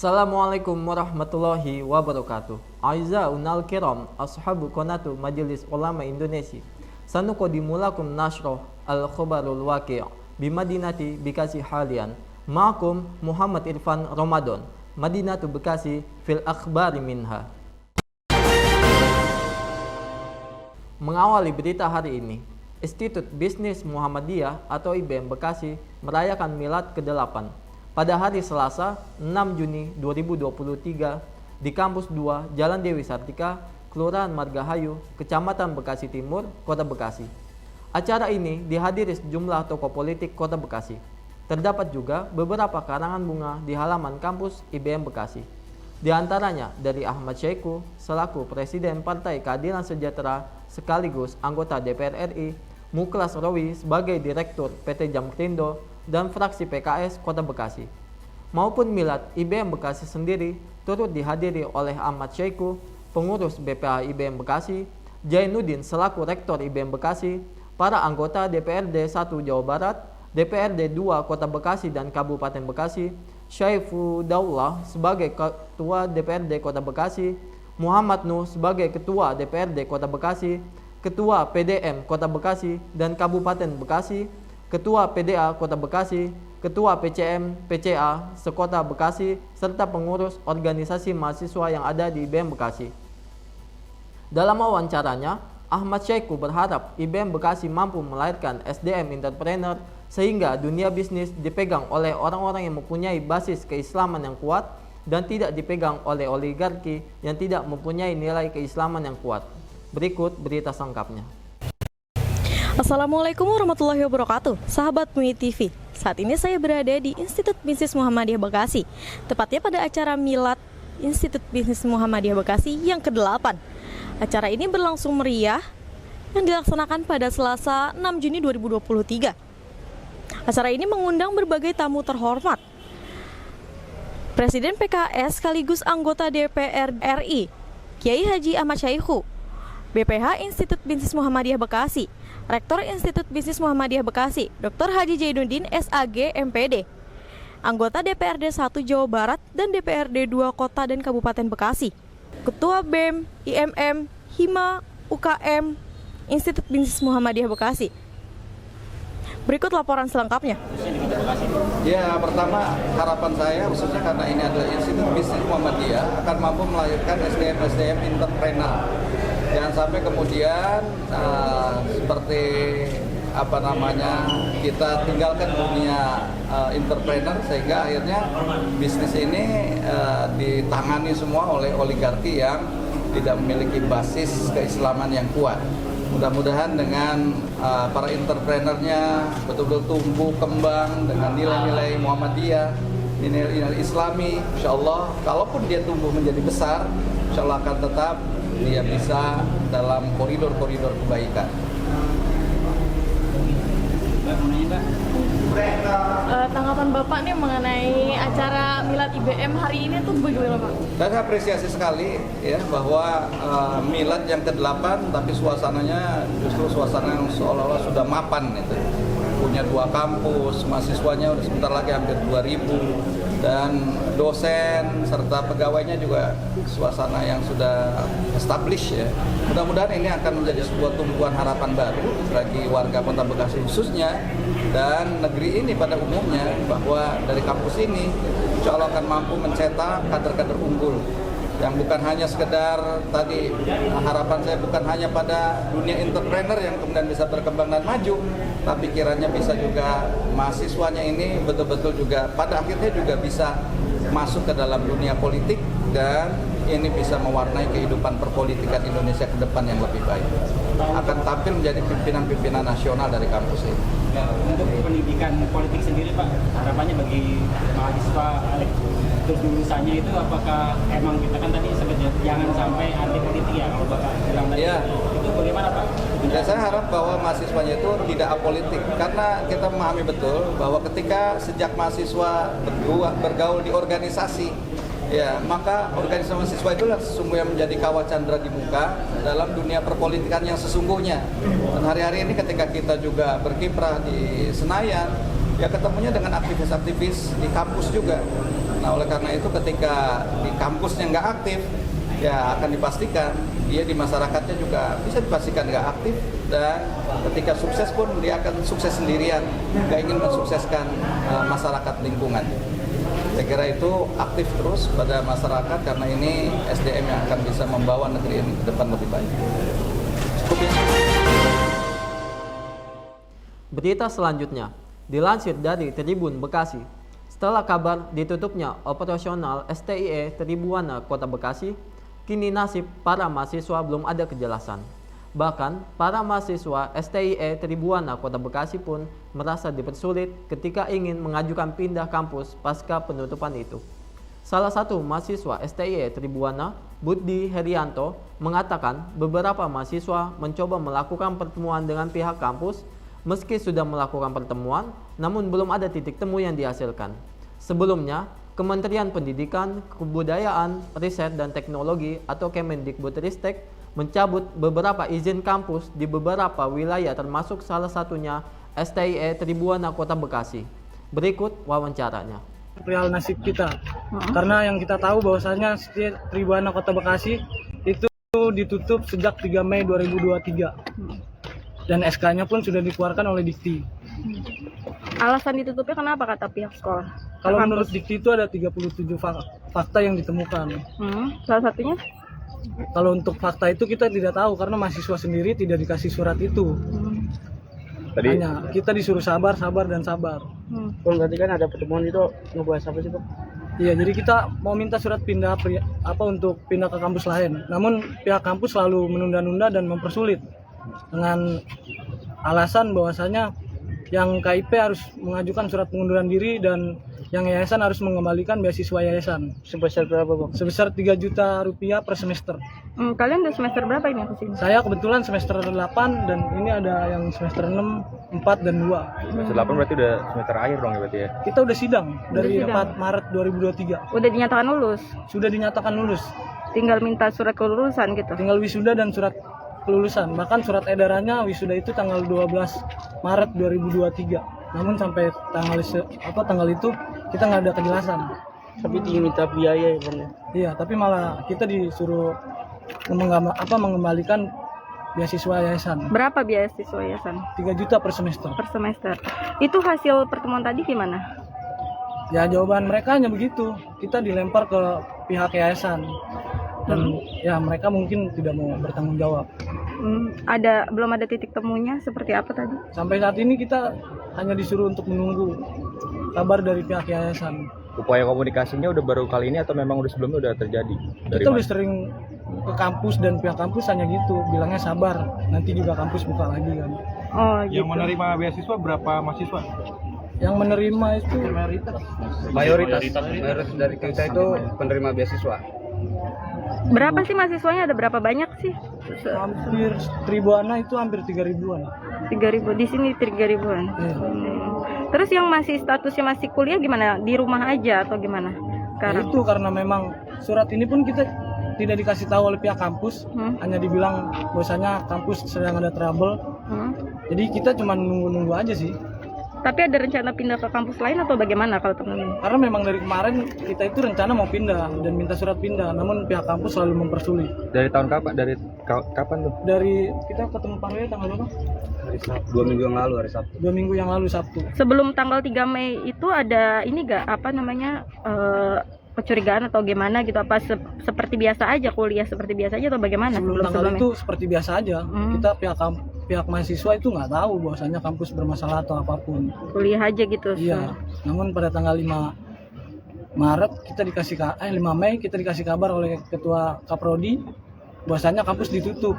Assalamualaikum warahmatullahi wabarakatuh. A'izza'unal kiram, ashabu qanatu Majelis Ulama Indonesia. Sanuqaddimu lakum nashrah al-khabarul waqi' bimadinati Bekasi halian. Ma'akum Muhammad Irfan Ramadan, Madinatu Bekasi fil akhbari minha. Mengawali berita hari ini, Institut Bisnis Muhammadiyah atau IBM Bekasi merayakan Milad ke-8 pada hari Selasa 6 Juni 2023 di Kampus 2 Jalan Dewi Sartika, Kelurahan Margahayu, Kecamatan Bekasi Timur, Kota Bekasi. Acara ini dihadiri sejumlah tokoh politik Kota Bekasi. Terdapat juga beberapa karangan bunga di halaman kampus IBM Bekasi. Di antaranya dari Ahmad Syaiqo selaku Presiden Partai Keadilan Sejahtera sekaligus anggota DPR RI, Muklas Rawi sebagai Direktur PT Jamkrindo, dan fraksi PKS Kota Bekasi. Maupun Milad IBM Bekasi sendiri turut dihadiri oleh Ahmad Syaiqo, pengurus BPH IBM Bekasi, Jainuddin selaku Rektor IBM Bekasi, para anggota DPRD 1 Jawa Barat, DPRD 2 Kota Bekasi dan Kabupaten Bekasi, Syaifuddaulah sebagai Ketua DPRD Kota Bekasi, Muhammad Nuh sebagai Ketua DPRD Kota Bekasi, Ketua PDM Kota Bekasi dan Kabupaten Bekasi, Ketua PDA Kota Bekasi, Ketua PCM, PCA Sekota Bekasi, serta pengurus organisasi mahasiswa yang ada di IBM Bekasi. Dalam wawancaranya, Ahmad Syaiqo berharap IBM Bekasi mampu melahirkan SDM entrepreneur sehingga dunia bisnis dipegang oleh orang-orang yang mempunyai basis keislaman yang kuat dan tidak dipegang oleh oligarki yang tidak mempunyai nilai keislaman yang kuat. Berikut berita selengkapnya. Assalamualaikum warahmatullahi wabarakatuh, sahabat MUI TV. Saat ini saya berada di Institut Bisnis Muhammadiyah Bekasi, tepatnya pada acara Milad Institut Bisnis Muhammadiyah Bekasi yang ke-8. Acara ini berlangsung meriah yang dilaksanakan pada Selasa 6 Juni 2023. Acara ini mengundang berbagai tamu terhormat. Presiden PKS sekaligus anggota DPR RI, Kiai Haji Ahmad Syaiqo, BPH Institut Bisnis Muhammadiyah Bekasi, Rektor Institut Bisnis Muhammadiyah Bekasi, Dr. Haji Jainuddin SAG MPD, anggota DPRD 1 Jawa Barat dan DPRD 2 Kota dan Kabupaten Bekasi, Ketua BEM, IMM, HIMA, UKM, Institut Bisnis Muhammadiyah Bekasi. Berikut laporan selengkapnya. Ya, pertama harapan saya khususnya karena ini adalah Institut Bisnis Muhammadiyah akan mampu melahirkan SDM entrepreneur. Jangan sampai kemudian seperti kita tinggalkan dunia entrepreneur sehingga akhirnya bisnis ini ditangani semua oleh oligarki yang tidak memiliki basis keislaman yang kuat. Mudah-mudahan dengan para entrepreneurnya betul-betul tumbuh kembang dengan nilai-nilai Muhammadiyah, nilai-nilai Islami, insya Allah kalaupun dia tumbuh menjadi besar, insya Allah akan tetap dia bisa dalam koridor-koridor kebaikan. Tanggapan Bapak nih mengenai acara Milad IBM hari ini tuh bagaimana, Pak? Saya apresiasi sekali ya bahwa Milad yang ke-8 tapi suasananya justru suasana yang seolah-olah sudah mapan itu. Punya 2 kampus, mahasiswanya udah sebentar lagi hampir 2.000 dan dosen serta pegawainya juga suasana yang sudah established ya. Mudah-mudahan ini akan menjadi sebuah tumpuan harapan baru bagi warga Kota Bekasi khususnya dan negeri ini pada umumnya bahwa dari kampus ini insya Allah akan mampu mencetak kader-kader unggul yang bukan hanya sekedar tadi harapan saya bukan hanya pada dunia entrepreneur yang kemudian bisa berkembang dan maju, tapi kiranya bisa juga mahasiswanya ini betul-betul juga pada akhirnya juga bisa masuk ke dalam dunia politik dan ini bisa mewarnai kehidupan perpolitikan Indonesia ke depan yang lebih baik. Akan tampil menjadi pimpinan-pimpinan nasional dari kampus ini. Untuk pendidikan politik sendiri Pak, harapannya bagi mahasiswa terus lulusannya itu apakah emang kita kan tadi sebetulnya jangan sampai anti politik ya kalau Bapak bilang tadi ya. Itu bagaimana Pak? Ya, saya harap bahwa mahasiswanya itu tidak apolitik karena kita memahami betul bahwa ketika sejak mahasiswa bergaul di organisasi ya maka organisasi mahasiswa itulah sesungguhnya menjadi kawah candra di muka dalam dunia perpolitikan yang sesungguhnya. Dan hari-hari ini ketika kita juga berkiprah di Senayan ya ketemunya dengan aktivis-aktivis di kampus juga Nah, oleh karena itu ketika di kampusnya nggak aktif, ya akan dipastikan dia di masyarakatnya juga bisa dipastikan nggak aktif, dan ketika sukses pun dia akan sukses sendirian, nggak ingin mensukseskan masyarakat lingkungan. Saya kira itu aktif terus pada masyarakat karena ini SDM yang akan bisa membawa negeri ini ke depan lebih baik. Cukup ya. Berita selanjutnya dilansir dari Tribun Bekasi. Setelah kabar ditutupnya operasional STIE Tribuana Kota Bekasi, kini nasib para mahasiswa belum ada kejelasan. Bahkan, para mahasiswa STIE Tribuana Kota Bekasi pun merasa dipersulit ketika ingin mengajukan pindah kampus pasca penutupan itu. Salah satu mahasiswa STIE Tribuana, Budi Herianto, mengatakan beberapa mahasiswa mencoba melakukan pertemuan dengan pihak kampus. Meski sudah melakukan pertemuan, namun belum ada titik temu yang dihasilkan. Sebelumnya, Kementerian Pendidikan, Kebudayaan, Riset dan Teknologi atau Kemendikbudristek mencabut beberapa izin kampus di beberapa wilayah termasuk salah satunya STIE Tribuana Kota Bekasi. Berikut wawancaranya. Perihal nasib kita, karena yang kita tahu bahwasanya STIE Tribuana Kota Bekasi itu ditutup sejak 3 Mei 2023. Dan SK-nya pun sudah dikeluarkan oleh Dikti. Alasan ditutupnya kenapa kata pihak sekolah? Kalau menurut Dikti itu ada 37 fakta yang ditemukan. Salah satunya? Kalau untuk fakta itu kita tidak tahu karena mahasiswa sendiri tidak dikasih surat itu. Hanya kita disuruh sabar, dan sabar. Berarti kan ada pertemuan itu ngebahas apa sih, Pak? Iya, jadi kita mau minta surat pindah untuk pindah ke kampus lain. Namun pihak kampus selalu menunda-nunda dan mempersulit dengan alasan bahwasanya yang KIP harus mengajukan surat pengunduran diri dan yang yayasan harus mengembalikan beasiswa yayasan. Sebesar berapa, Bang? Sebesar 3 juta rupiah per semester. Kalian udah semester berapa ini kesini? Saya kebetulan semester 8 dan ini ada yang semester 6, 4 dan 2. Semester 8 berarti udah semester akhir dong ya berarti ya? Kita udah sidang dari 4 Maret 2023. Udah dinyatakan lulus? Sudah dinyatakan lulus. Tinggal minta surat kelulusan gitu? Tinggal wisuda dan surat kelulusan. Bahkan surat edarannya wisuda itu tanggal 12 Maret 2023. Namun sampai tanggal itu kita nggak ada kejelasan. Tapi diminta biaya ya, Bang. Iya, tapi malah kita disuruh mengembalikan beasiswa yayasan. Berapa beasiswa yayasan? 3 juta per semester. Per semester. Itu hasil pertemuan tadi gimana? Ya jawaban mereka hanya begitu. Kita dilempar ke pihak yayasan. Dan ya mereka mungkin tidak mau bertanggung jawab. Belum ada titik temunya seperti apa tadi? Sampai saat ini kita hanya disuruh untuk menunggu kabar dari pihak yayasan. Upaya komunikasinya udah baru kali ini atau memang udah sebelumnya udah terjadi? Kita udah sering ke kampus dan pihak kampus hanya gitu, bilangnya sabar, nanti juga kampus buka lagi kan. Oh, gitu. Yang menerima beasiswa berapa mahasiswa? Yang menerima itu Mayoritas dari kita itu penerima beasiswa. Berapa sih mahasiswanya? Ada berapa banyak sih? hampir Tribuana itu hampir 3.000-an. 3.000, di sini 3.000-an. Iya. Terus yang masih statusnya masih kuliah gimana? Di rumah aja atau gimana? Ya itu karena memang surat ini pun kita tidak dikasih tahu oleh pihak kampus, hanya dibilang bahwasanya kampus sedang ada trouble. Jadi kita cuma nunggu-nunggu aja sih. Tapi ada rencana pindah ke kampus lain atau bagaimana kalau teman-teman? Karena memang dari kemarin kita itu rencana mau pindah dan minta surat pindah, namun pihak kampus selalu mempersulit. Dari tahun kapan? Dari kapan tuh? Dari kita ketemu Pak Roy tanggal berapa? Hari Sabtu. 2 minggu yang lalu hari Sabtu. 2 minggu yang lalu Sabtu. Sebelum tanggal 3 Mei itu ada ini gak kecurigaan atau gimana gitu? Apa seperti biasa aja, kuliah seperti biasa aja atau bagaimana? Sebelum tanggal itu seperti biasa aja. Kita pihak mahasiswa itu nggak tahu bahwasanya kampus bermasalah atau apapun. Kuliah aja gitu. Iya. Namun pada tanggal 5 Maret kita 5 Mei kita dikasih kabar oleh Ketua Kaprodi bahwasanya kampus ditutup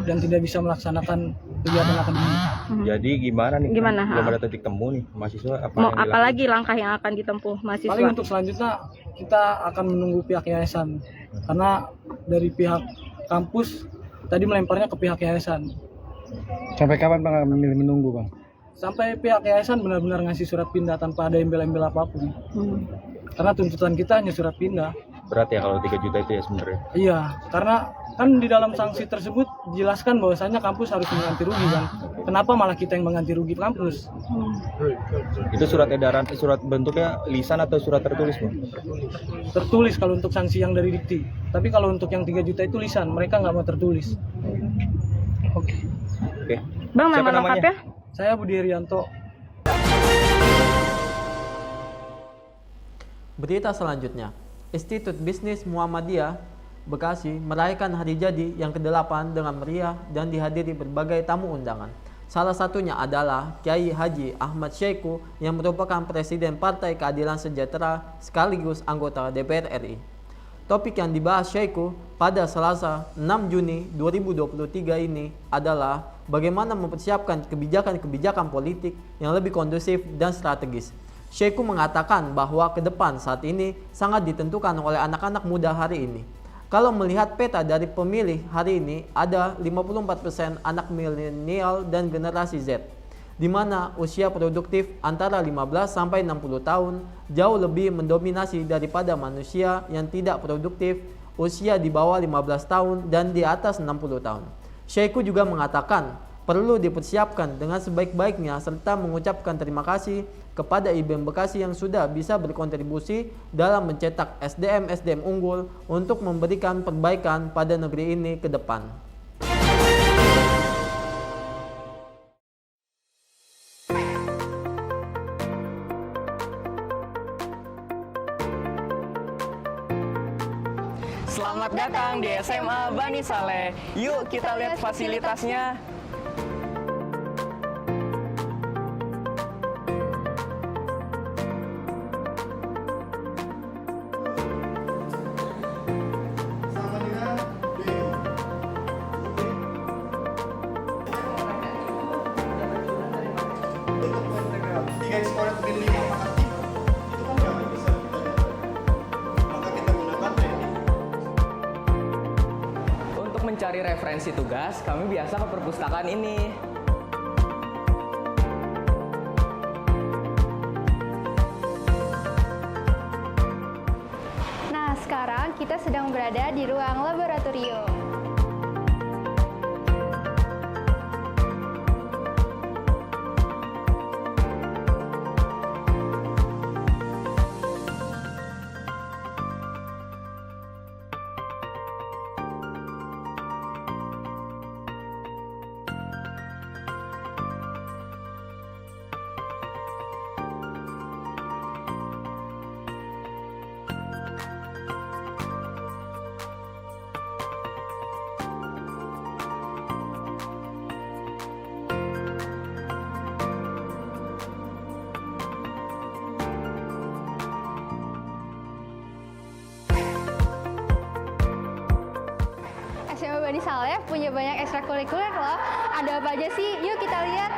dan tidak bisa melaksanakan kegiatan akademik. Jadi gimana nih? Gimana? Belum ada titik temu nih mahasiswa. Apalagi langkah yang akan ditempuh mahasiswa? Paling untuk selanjutnya kita akan menunggu pihak yayasan karena dari pihak kampus tadi melemparnya ke pihak yayasan. Sampai kapan Bang memilih menunggu, Bang? Sampai pihak yayasan benar-benar ngasih surat pindah tanpa ada embel-embel apapun. Karena tuntutan kita hanya surat pindah. berat ya kalau 3 juta itu ya sebenarnya. Iya, karena kan di dalam sanksi tersebut dijelaskan bahwasanya kampus harus mengganti rugi kan. Kenapa malah kita yang mengganti rugi kampus? Itu surat edaran, surat bentuknya lisan atau surat tertulis, Bang? Tertulis kalau untuk sanksi yang dari Dikti. Tapi kalau untuk yang 3 juta itu lisan, mereka nggak mau tertulis. Oke. Bang, Siapa nama namanya? lengkapnya? Saya Budi Herianto. Berita selanjutnya, Institut Bisnis Muhammadiyah Bekasi merayakan hari jadi yang ke-8 dengan meriah dan dihadiri berbagai tamu undangan. Salah satunya adalah Kiai Haji Ahmad Syeku yang merupakan Presiden Partai Keadilan Sejahtera sekaligus anggota DPR RI. Topik yang dibahas Syeku pada Selasa 6 Juni 2023 ini adalah bagaimana mempersiapkan kebijakan-kebijakan politik yang lebih kondusif dan strategis. Syeku mengatakan bahwa ke depan saat ini sangat ditentukan oleh anak-anak muda hari ini. Kalau melihat peta dari pemilih hari ini, ada 54% anak milenial dan generasi Z, di mana usia produktif antara 15 sampai 60 tahun jauh lebih mendominasi daripada manusia yang tidak produktif usia di bawah 15 tahun dan di atas 60 tahun. Syeku juga mengatakan perlu dipersiapkan dengan sebaik-baiknya serta mengucapkan terima kasih kepada IBM Bekasi yang sudah bisa berkontribusi dalam mencetak SDM-SDM unggul untuk memberikan perbaikan pada negeri ini ke depan. Selamat datang di SMA Bani Saleh. Yuk kita lihat fasilitasnya. Untuk mencari referensi tugas, kami biasa ke perpustakaan ini. Nah, sekarang kita sedang berada di ruang laboratorium. SMA Bani Saleh punya banyak ekstrakurikuler loh. Ada apa aja sih? Yuk kita lihat.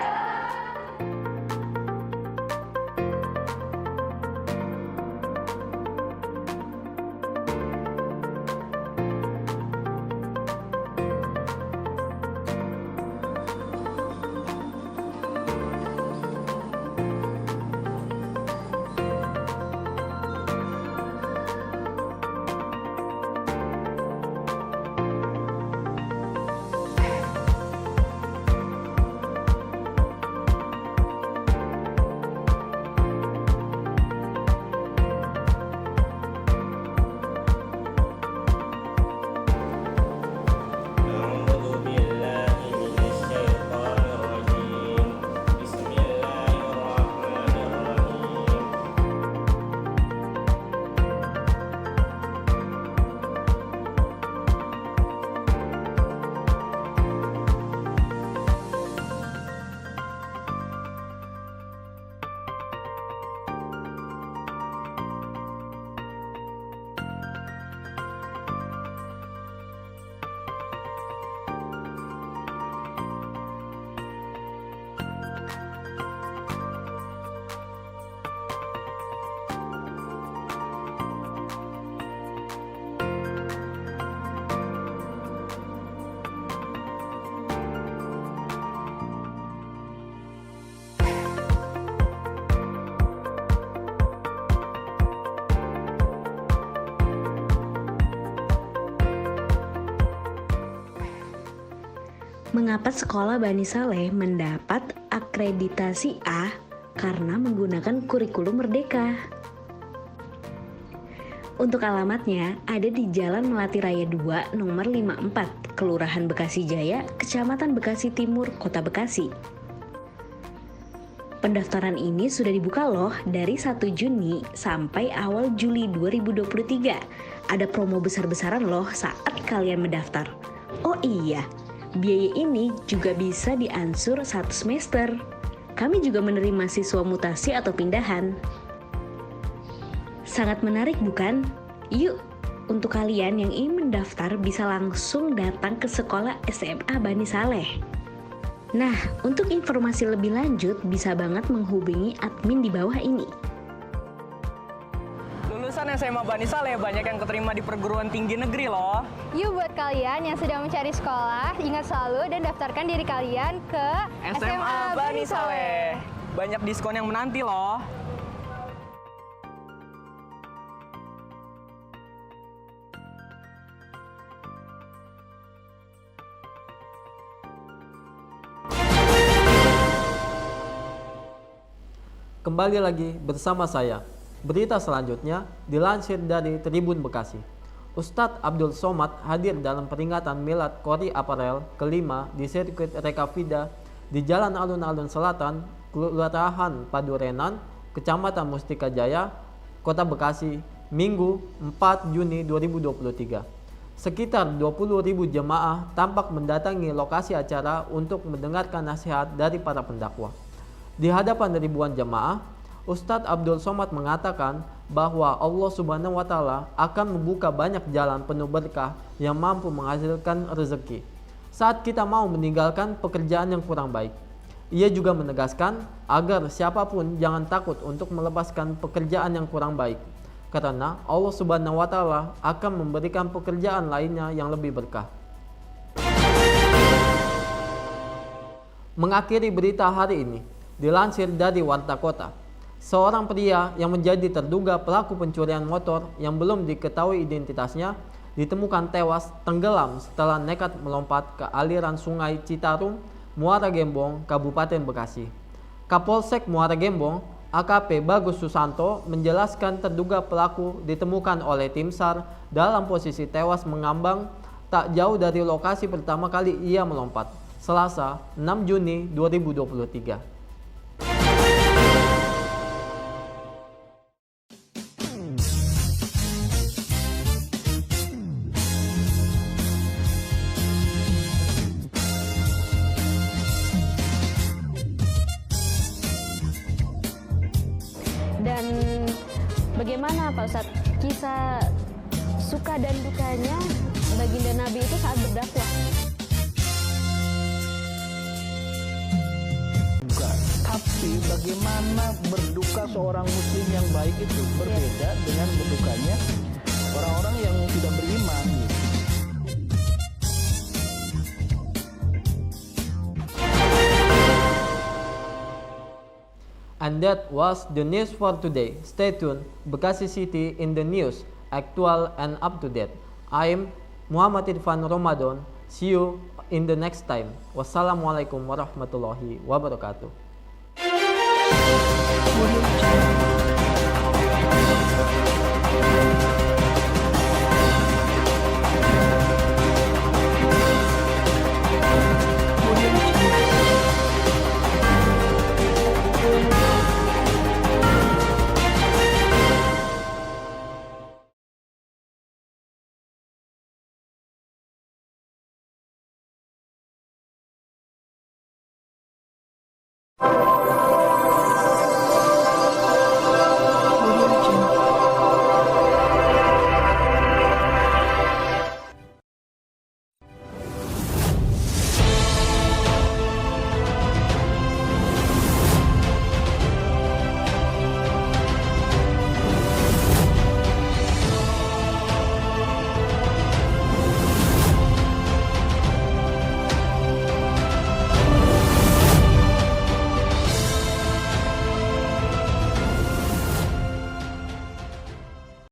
Mengapa sekolah Bani Saleh mendapat akreditasi A? Karena menggunakan kurikulum Merdeka. Untuk alamatnya ada di Jalan Melati Raya 2 nomor 54, Kelurahan Bekasi Jaya, Kecamatan Bekasi Timur, Kota Bekasi. Pendaftaran ini sudah dibuka loh dari 1 Juni sampai awal Juli 2023. Ada promo besar-besaran loh saat kalian mendaftar. Oh iya, biaya ini juga bisa diansur 1 semester. Kami juga menerima siswa mutasi atau pindahan. Sangat menarik bukan? Yuk, untuk kalian yang ingin mendaftar bisa langsung datang ke sekolah SMA Bani Saleh. Nah, untuk informasi lebih lanjut bisa banget menghubungi admin di bawah ini. Lulusan SMA Bani Saleh banyak yang keterima di perguruan tinggi negeri loh. Yuk buat kalian yang sedang mencari sekolah, ingat selalu dan daftarkan diri kalian ke SMA Bani Saleh. Banyak diskon yang menanti loh. Kembali lagi bersama saya. Berita selanjutnya dilansir dari Tribun Bekasi. Ustadz Abdul Somad hadir dalam peringatan Milad Qori Apparel kelima di sirkuit Rekavida di Jalan Alun-Alun Selatan, Kelurahan Padurenan, Kecamatan Mustika Jaya, Kota Bekasi, Minggu 4 Juni 2023. Sekitar 20.000 jemaah tampak mendatangi lokasi acara untuk mendengarkan nasihat dari para pendakwah. Di hadapan ribuan jemaah, Ustadz Abdul Somad mengatakan bahwa Allah Subhanahu wa Ta'ala akan membuka banyak jalan penuh berkah yang mampu menghasilkan rezeki saat kita mau meninggalkan pekerjaan yang kurang baik. Ia juga menegaskan agar siapapun jangan takut untuk melepaskan pekerjaan yang kurang baik, karena Allah Subhanahu wa Ta'ala akan memberikan pekerjaan lainnya yang lebih berkah. Mengakhiri berita hari ini, dilansir dari Warta Kota, seorang pria yang menjadi terduga pelaku pencurian motor yang belum diketahui identitasnya ditemukan tewas tenggelam setelah nekat melompat ke aliran sungai Citarum, Muara Gembong, Kabupaten Bekasi. Kapolsek Muara Gembong, AKP Bagus Susanto menjelaskan terduga pelaku ditemukan oleh tim SAR dalam posisi tewas mengambang tak jauh dari lokasi pertama kali ia melompat, Selasa 6 Juni 2023. Dan bagaimana Pak Ustadz kisah suka dan dukanya baginda Nabi itu saat berdakwah? Tapi bagaimana berduka seorang muslim yang baik itu berbeda dengan berdukanya orang-orang yang tidak beriman. And that was the news for today. Stay tuned. Bekasi City in the news, actual and up to date. I am Muhammad Irfan Ramadan. See you in the next time. Wassalamualaikum warahmatullahi wabarakatuh.